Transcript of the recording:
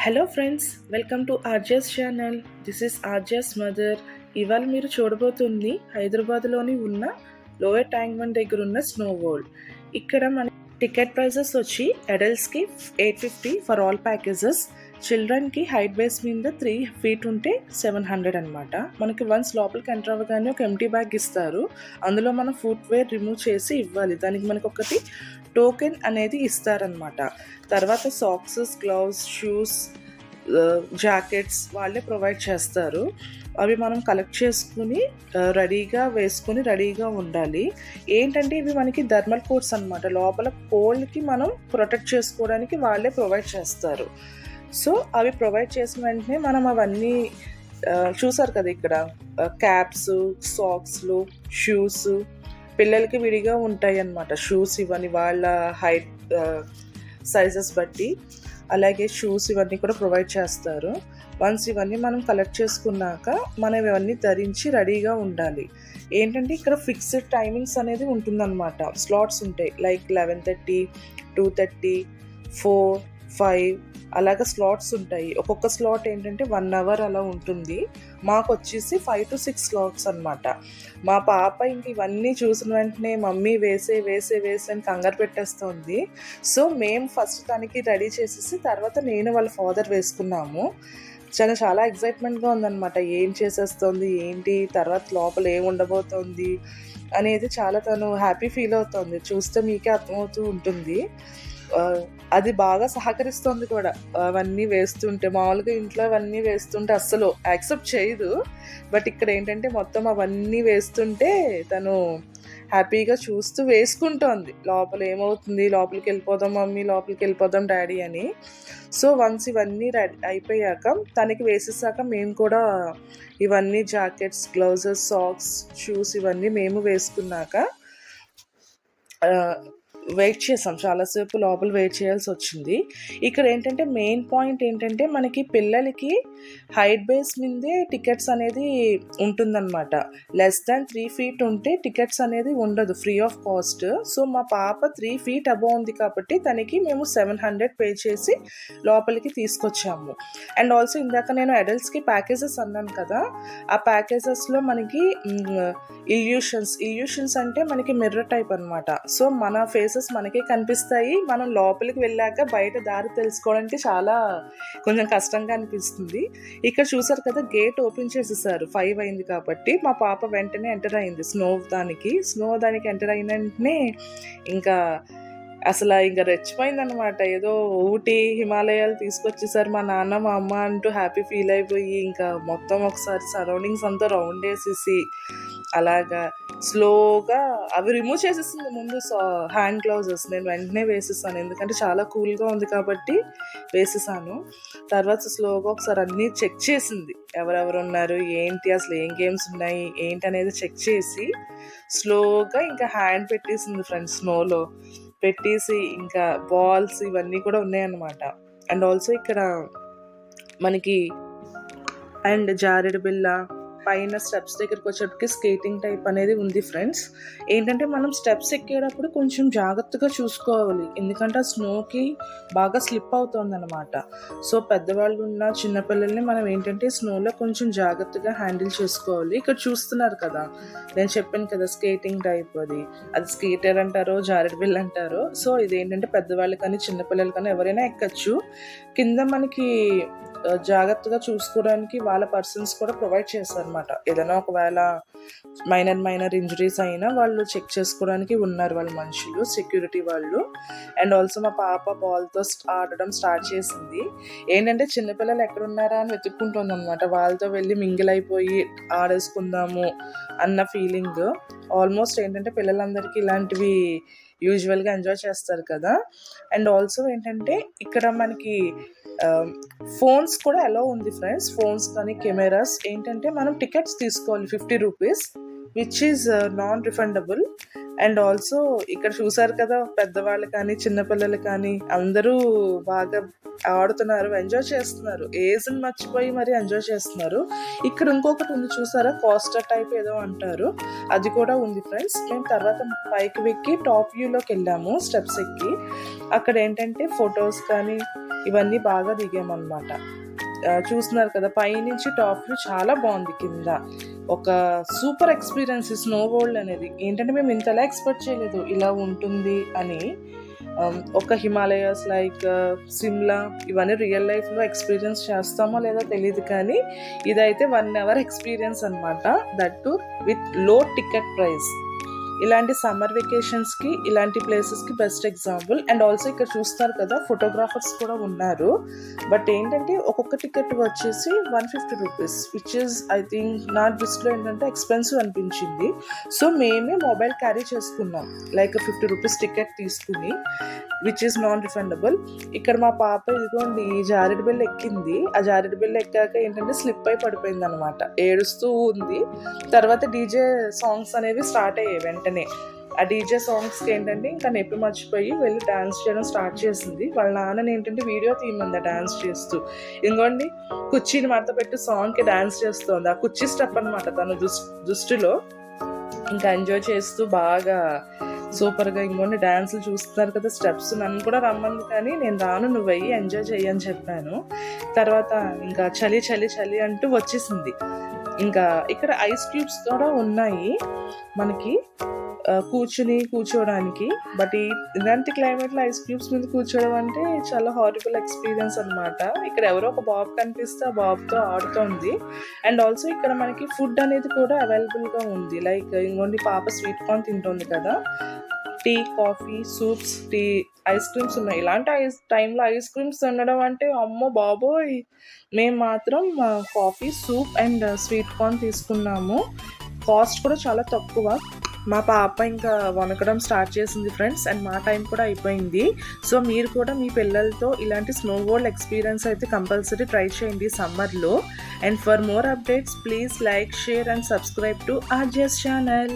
Hello friends, welcome to RJs channel. This is RJs mother. ఇవాళ మీరు చూడబోతుంది హైదరాబాద్లోని ఉన్న లోయర్ ట్యాంక్ బండ్ దగ్గర ఉన్న స్నో వరల్డ్. ఇక్కడ మన టికెట్ ప్రైజెస్ వచ్చి అడల్ట్స్కి 850 ఫర్ ఆల్ ప్యాకేజెస్, చిల్డ్రన్కి హైట్ బేస్ మీద 3 feet ఉంటే 700 అనమాట. మనకి వన్స్ లోపలికి ఎంటర్ అవ్వగానే ఒక ఎంటీ బ్యాగ్ ఇస్తారు. అందులో మనం ఫుట్వేర్ రిమూవ్ చేసి ఇవ్వాలి. దానికి మనకు ఒకటి టోకెన్ అనేది ఇస్తారనమాట. తర్వాత సాక్సెస్, గ్లౌస్, షూస్, జాకెట్స్ వాళ్ళే ప్రొవైడ్ చేస్తారు. అవి మనం కలెక్ట్ చేసుకుని రెడీగా వేసుకుని రెడీగా ఉండాలి. ఏంటంటే ఇవి మనకి థర్మల్ కోట్స్ అనమాట. లోపల కోల్డ్కి మనం ప్రొటెక్ట్ చేసుకోవడానికి వాళ్ళే ప్రొవైడ్ చేస్తారు. సో అవి ప్రొవైడ్ చేసిన వెంటనే మనం అవన్నీ చూసారు కదా, ఇక్కడ క్యాప్స్, సాక్స్లు, షూస్ పిల్లలకి విడిగా ఉంటాయి అన్నమాట. షూస్ ఇవన్నీ వాళ్ళ హైట్ సైజెస్ బట్టి, అలాగే షూస్ ఇవన్నీ కూడా ప్రొవైడ్ చేస్తారు. వన్స్ ఇవన్నీ మనం కలెక్ట్ చేసుకున్నాక మనం ఇవన్నీ ధరించి రెడీగా ఉండాలి. ఏంటంటే ఇక్కడ ఫిక్స్డ్ టైమింగ్స్ అనేది ఉంటుందన్నమాట. స్లాట్స్ ఉంటాయి, లైక్ 11:30, 2:30, 4, 5 అలాగ స్లాట్స్ ఉంటాయి. ఒక్కొక్క స్లాట్ ఏంటంటే 1 hour అలా ఉంటుంది. మాకు వచ్చేసి 5 to 6 స్లాట్స్ అనమాట. మా పాప ఇంక ఇవన్నీ చూసిన వెంటనే మమ్మీ వేసే అని కంగారు పెట్టేస్తుంది. సో మేము ఫస్ట్ తనకి రెడీ చేసేసి తర్వాత నేను వాళ్ళ ఫాదర్ వేసుకున్నాము. చాలా ఎగ్జైట్మెంట్గా ఉందన్నమాట. ఏం చేసేస్తుంది ఏంటి, తర్వాత లోపల ఏం ఉండబోతోంది అనేది చాలా తను హ్యాపీ ఫీల్ అవుతుంది. చూస్తే మీకే అర్థమవుతూ ఉంటుంది. అది బాగా సహకరిస్తుంది కూడా. అవన్నీ వేస్తుంటే, మామూలుగా ఇంట్లో అవన్నీ వేస్తుంటే అస్సలు యాక్సెప్ట్ చేయదు. బట్ ఇక్కడ ఏంటంటే మొత్తం అవన్నీ వేస్తుంటే తను హ్యాపీగా చూస్తూ వేసుకుంటోంది. లోపల ఏమవుతుంది, లోపలికి వెళ్ళిపోదాం మమ్మీ, లోపలికి వెళ్ళిపోదాం డాడీ అని. సో వన్స్ ఇవన్నీ రెడీ అయిపోయాక తనకి వేసేసాక మేము కూడా ఇవన్నీ జాకెట్స్, గ్లౌజెస్, సాక్స్, షూస్ ఇవన్నీ మేము వేసుకున్నాక వెయిట్ చేసాం. చాలాసేపు లోపల వెయిట్ చేయాల్సి వచ్చింది. ఇక్కడ ఏంటంటే మెయిన్ పాయింట్ ఏంటంటే మనకి పిల్లలకి హైట్ బేస్ మీదే టికెట్స్ అనేది ఉంటుందన్నమాట. లెస్ దాన్ 3 feet ఉంటే టికెట్స్ అనేది ఉండదు, ఫ్రీ ఆఫ్ కాస్ట్. సో మా పాప 3 feet అబోవ్ ఉంది కాబట్టి తనకి మేము 700 పే చేసి లోపలికి తీసుకొచ్చాము. అండ్ ఆల్సో ఇందాక నేను అడల్ట్స్కి ప్యాకేజెస్ అన్నాను కదా, ఆ ప్యాకేజెస్లో మనకి ఇల్యూషన్స్ అంటే మనకి మిర్రర్ టైప్ అనమాట. సో మన ఫేసెస్ మనకే కనిపిస్తాయి. మనం లోపలికి వెళ్ళాక బయట దారి తెలుసుకోవడానికి కొంచెం కష్టంగా అనిపిస్తుంది. ఇక్కడ చూసారు కదా, గేట్ ఓపెన్ చేసేసారు. 5 అయింది కాబట్టి మా పాప వెంటనే ఎంటర్ అయింది స్నో దానికి ఎంటర్ అయిన వెంటనే ఇంకా రెచ్చిపోయిందనమాట. ఏదో ఊటీ, హిమాలయాలు తీసుకొచ్చేసారు మా నాన్న మా అమ్మ అంటూ హ్యాపీ ఫీల్ అయిపోయి ఇంకా మొత్తం ఒకసారి సరౌండింగ్స్ అంతా రౌండ్ వేసేసి అలాగా స్లోగా అవి రిమూవ్ చేసేసింది. ముందు హ్యాండ్ గ్లౌజెస్ నేను వెంటనే వేసేసాను, ఎందుకంటే చాలా కూల్గా ఉంది కాబట్టి వేసేసాను. తర్వాత స్లోగా ఒకసారి అన్నీ చెక్ చేసింది, ఎవరెవరు ఉన్నారు ఏంటి, అసలు ఏం గేమ్స్ ఉన్నాయి ఏంటి అనేది చెక్ చేసి స్లోగా ఇంకా హ్యాండ్ పెట్టేసింది ఫ్రెండ్స్. స్నోలో పెట్టేసి ఇంకా బాల్స్ ఇవన్నీ కూడా ఉన్నాయన్నమాట. అండ్ ఆల్సో ఇక్కడ మనకి జారెడు బిల్ల, పైన స్టెప్స్ దగ్గరికి వచ్చేటప్పటికి స్కేటింగ్ టైప్ అనేది ఉంది ఫ్రెండ్స్. ఏంటంటే మనం స్టెప్స్ ఎక్కేటప్పుడు కొంచెం జాగ్రత్తగా చూసుకోవాలి, ఎందుకంటే ఆ స్నోకి బాగా స్లిప్ అవుతుంది అనమాట. సో పెద్దవాళ్ళు ఉన్న చిన్నపిల్లల్ని మనం ఏంటంటే స్నోలో కొంచెం జాగ్రత్తగా హ్యాండిల్ చేసుకోవాలి. ఇక్కడ చూస్తున్నారు కదా, నేను చెప్పాను కదా స్కేటింగ్ టైప్, అది స్కేటర్ అంటారో జారెడ్ బిల్ అంటారో. సో ఇదేంటంటే పెద్దవాళ్ళు కానీ చిన్నపిల్లలు కానీ ఎవరైనా ఎక్కచ్చు. కింద మనకి జాగ్రత్తగా చూసుకోవడానికి వాళ్ళ పర్సన్స్ కూడా ప్రొవైడ్ చేస్తారనమాట. ఏదైనా ఒకవేళ మైనర్ ఇంజరీస్ అయినా వాళ్ళు చెక్ చేసుకోవడానికి ఉన్నారు వాళ్ళ మనుషులు, సెక్యూరిటీ వాళ్ళు. అండ్ ఆల్సో మా పాప బాల్తో ఆడడం స్టార్ట్ చేసింది. ఏంటంటే చిన్నపిల్లలు ఎక్కడున్నారా అని వెతుక్కుంటుంది అనమాట. వాళ్ళతో వెళ్ళి మింగిల్ అయిపోయి ఆడేసుకుందాము అన్న ఫీలింగ్. ఆల్మోస్ట్ ఏంటంటే పిల్లలందరికీ ఇలాంటివి యూజువల్గా ఎంజాయ్ చేస్తారు కదా. అండ్ ఆల్సో ఏంటంటే ఇక్కడ మనకి ఫోన్స్ కూడా అలో ఉంది ఫ్రెండ్స్. ఫోన్స్ కానీ కెమెరాస్ ఏంటంటే మనం టికెట్స్ తీసుకోవాలి 50 rupees, which is non refundable. And also ఇక్కడ చూసారు కదా, పెద్దవాళ్ళు కానీ చిన్నపిల్లలు కానీ అందరూ బాగా ఆడుతున్నారు, ఎంజాయ్ చేస్తున్నారు. ఏజ్ని మర్చిపోయి మరి ఎంజాయ్ చేస్తున్నారు. ఇక్కడ ఇంకొకటి ఉంది చూసారా, కోస్టర్ టైప్ ఏదో అంటారు, అది కూడా ఉంది ఫ్రెండ్స్. మేము తర్వాత పైకి వెక్కి టాప్ వ్యూలోకి వెళ్ళాము స్టెప్స్ ఎక్కి. అక్కడ ఏంటంటే ఫొటోస్ కానీ ఇవన్నీ బాగా దిగామన్నమాట. చూస్తున్నారు కదా, పైనుంచి టాప్ వ్యూ చాలా బాగుంది. కింద ఒక సూపర్ ఎక్స్పీరియన్స్ స్నో వరల్డ్ అనేది. ఏంటంటే మేము ఇంతలా ఎక్స్పెక్ట్ చేయలేదు ఇలా ఉంటుంది అని. ఒక హిమాలయాస్ లైక్ సిమ్లా ఇవన్నీ రియల్ లైఫ్లో ఎక్స్పీరియన్స్ చేస్తామో లేదో తెలియదు, కానీ ఇదైతే 1 hour ఎక్స్పీరియన్స్ అనమాట. దట్ టు విత్ లో టికెట్ ప్రైస్. ఇలాంటి సమ్మర్ వెకేషన్స్కి ఇలాంటి ప్లేసెస్కి బెస్ట్ ఎగ్జాంపుల్. అండ్ ఆల్సో ఇక్కడ చూస్తారు కదా, ఫోటోగ్రాఫర్స్ కూడా ఉన్నారు. బట్ ఏంటంటే ఒక్కొక్క టికెట్ వచ్చేసి 150 rupees, which is I think నా దృష్టిలో ఏంటంటే ఎక్స్పెన్సివ్ అనిపించింది. సో మేమే మొబైల్ క్యారీ చేసుకున్నాం, లైక్ 50 రూపీస్ టికెట్ తీసుకుని, విచ్ ఈజ్ నాన్ రిఫండబుల్. ఇక్కడ మా పాప ఇదిగోండి జారెడ్ బిల్ ఎక్కింది. ఆ జారెడ్ బిల్ ఎక్కాక ఏంటంటే స్లిప్ అయి పడిపోయింది అనమాట, ఏడుస్తూ ఉంది. తర్వాత డీజే సాంగ్స్ అనేవి స్టార్ట్ అయ్యాయి. వెంటనే ఆ డీజే సాంగ్స్కి ఏంటంటే ఇంకా నొప్పి మర్చిపోయి వెళ్ళి డ్యాన్స్ చేయడం స్టార్ట్ చేసింది. వాళ్ళ నాన్నని ఏంటంటే వీడియో తీయమంది డ్యాన్స్ చేస్తూ. ఇంకోండి కుర్చీని మడత పెట్టి సాంగ్కి డ్యాన్స్ చేస్తుంది. ఆ కుర్చీ స్టెప్ అనమాట తన దృష్టిలో. ఇంకా ఎంజాయ్ చేస్తూ బాగా సూపర్గా ఇంకొన్ని డ్యాన్సులు చూస్తున్నారు కదా, స్టెప్స్. నన్ను కూడా రమ్మంది కానీ నేను రాను, నువ్వు వెయ్యి ఎంజాయ్ చెయ్యని చెప్పాను. తర్వాత ఇంకా చలి చలి చలి అంటూ వచ్చేసింది. ఇంకా ఇక్కడ ఐస్ క్యూబ్స్ కూడా ఉన్నాయి మనకి కూర్చోడానికి. బట్ ఇలాంటి క్లైమేట్లో ఐస్ క్యూబ్స్ మీద కూర్చోవడం అంటే చాలా హారబుల్ ఎక్స్పీరియన్స్ అనమాట. ఇక్కడ ఎవరో ఒక బాబు కనిపిస్తే ఆ బాబుతో ఆడుతోంది. అండ్ ఆల్సో ఇక్కడ మనకి ఫుడ్ అనేది కూడా అవైలబుల్గా ఉంది. లైక్ ఇంకోటి పాప స్వీట్ కార్న్ తింటుంది కదా, tea, coffee, soups, ice creams ఉన్నాయి. ఇలాంటి టైంలో ఐస్ క్రీమ్స్ తినడం అంటే అమ్మో బాబోయ్. మేము మాత్రం coffee, soup and sweet corn తీసుకున్నాము. కాస్ట్ కూడా చాలా తక్కువ. మా పాప ఇంకా వణకడం స్టార్ట్ చేసింది ఫ్రెండ్స్, అండ్ మా టైం కూడా అయిపోయింది. సో మీరు కూడా మీ పిల్లలతో ఇలాంటి స్నో వరల్డ్ ఎక్స్పీరియన్స్ అయితే కంపల్సరీ ట్రై చేయండి సమ్మర్లో. And for more updates please like, share and subscribe to RJs channel.